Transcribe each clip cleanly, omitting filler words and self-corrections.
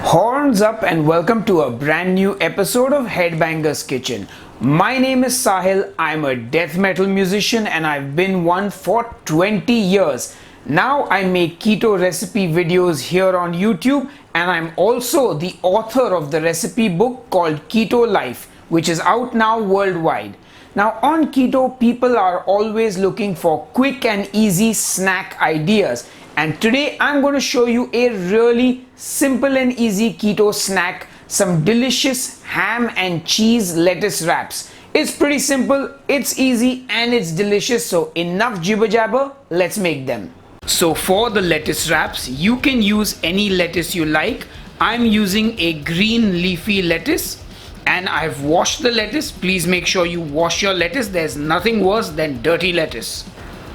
Horns up and welcome to a brand new episode of Headbanger's Kitchen. My name is Sahil, I'm a death metal musician and I've been one for 20 years. Now I make keto recipe videos here on YouTube and I'm also the author of the recipe book called Keto Life, which is out now worldwide. Now on keto, people are always looking for quick and easy snack ideas. And today I'm going to show you a really simple and easy keto snack, some delicious ham and cheese lettuce wraps. It's pretty simple, it's easy and it's delicious, so enough jibber jabber, let's make them. So for the lettuce wraps, you can use any lettuce you like. I'm using a green leafy lettuce and I've washed the lettuce. Please make sure you wash your lettuce, there's nothing worse than dirty lettuce.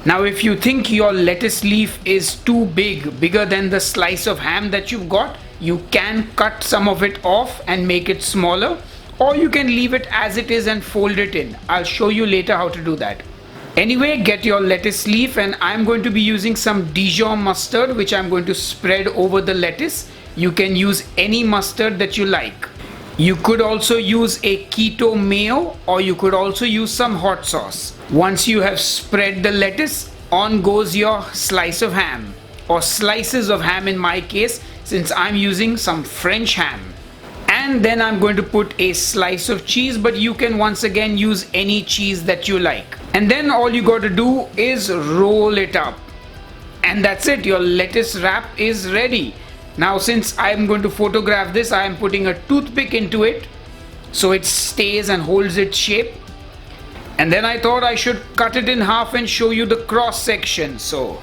Now if you think your lettuce leaf is too big, bigger than the slice of ham that you've got, you can cut some of it off and make it smaller, or you can leave it as it is and fold it in. I'll show you later how to do that. Anyway, get your lettuce leaf and I'm going to be using some Dijon mustard which I'm going to spread over the lettuce. You can use any mustard that you like. You could also use a keto mayo or you could also use some hot sauce. Once you have spread the lettuce, on goes your slice of ham, or slices of ham in my case, since I'm using some French ham. And then I'm going to put a slice of cheese, but you can once again use any cheese that you like. And then all you got to do is roll it up. And that's it, your lettuce wrap is ready. Now since I'm going to photograph this, I am putting a toothpick into it so it stays and holds its shape. And then I thought I should cut it in half and show you the cross section. So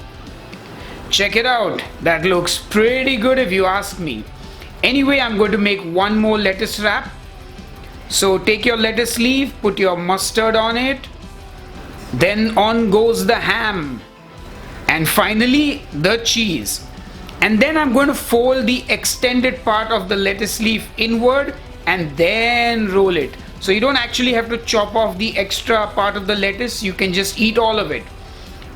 check it out. That looks pretty good if you ask me. Anyway, I'm going to make one more lettuce wrap. So take your lettuce leaf, put your mustard on it. Then on goes the ham. And finally the cheese. And then I'm going to fold the extended part of the lettuce leaf inward and then roll it. So you don't actually have to chop off the extra part of the lettuce, you can just eat all of it.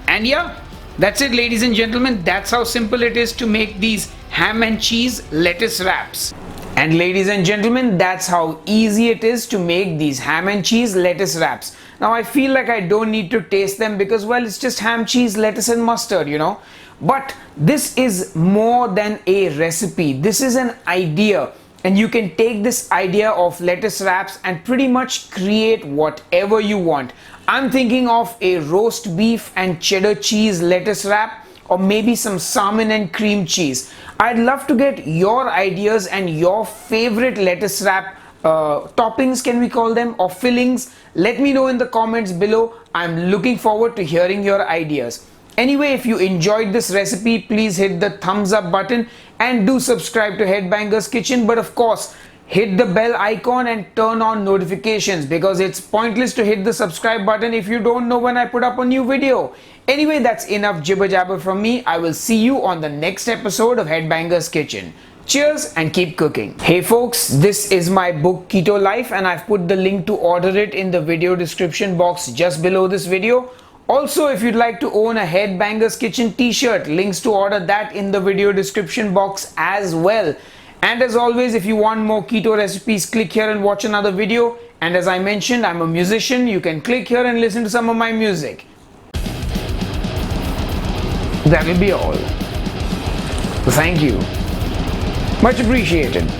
And yeah, that's it ladies and gentlemen, that's how simple it is to make these ham and cheese lettuce wraps. And ladies and gentlemen, that's how easy it is to make these ham and cheese lettuce wraps. Now I feel like I don't need to taste them because well, it's just ham, cheese, lettuce and mustard, you know. But this is more than a recipe, this is an idea. And you can take this idea of lettuce wraps and pretty much create whatever you want. I'm thinking of a roast beef and cheddar cheese lettuce wrap, or maybe some salmon and cream cheese. I'd love to get your ideas and your favorite lettuce wrap toppings, can we call them, or fillings. Let me know in the comments below. I'm looking forward to hearing your ideas. Anyway, if you enjoyed this recipe, please hit the thumbs up button and do subscribe to Headbanger's Kitchen. But of course, hit the bell icon and turn on notifications because it's pointless to hit the subscribe button if you don't know when I put up a new video. Anyway, that's enough jibber jabber from me. I will see you on the next episode of Headbanger's Kitchen. Cheers and keep cooking. Hey folks, this is my book Keto Life and I've put the link to order it in the video description box just below this video. Also, if you'd like to own a Headbanger's Kitchen t-shirt, links to order that in the video description box as well. And as always, if you want more keto recipes, click here and watch another video. And as I mentioned, I'm a musician. You can click here and listen to some of my music. That'll be all. Thank you. Much appreciated.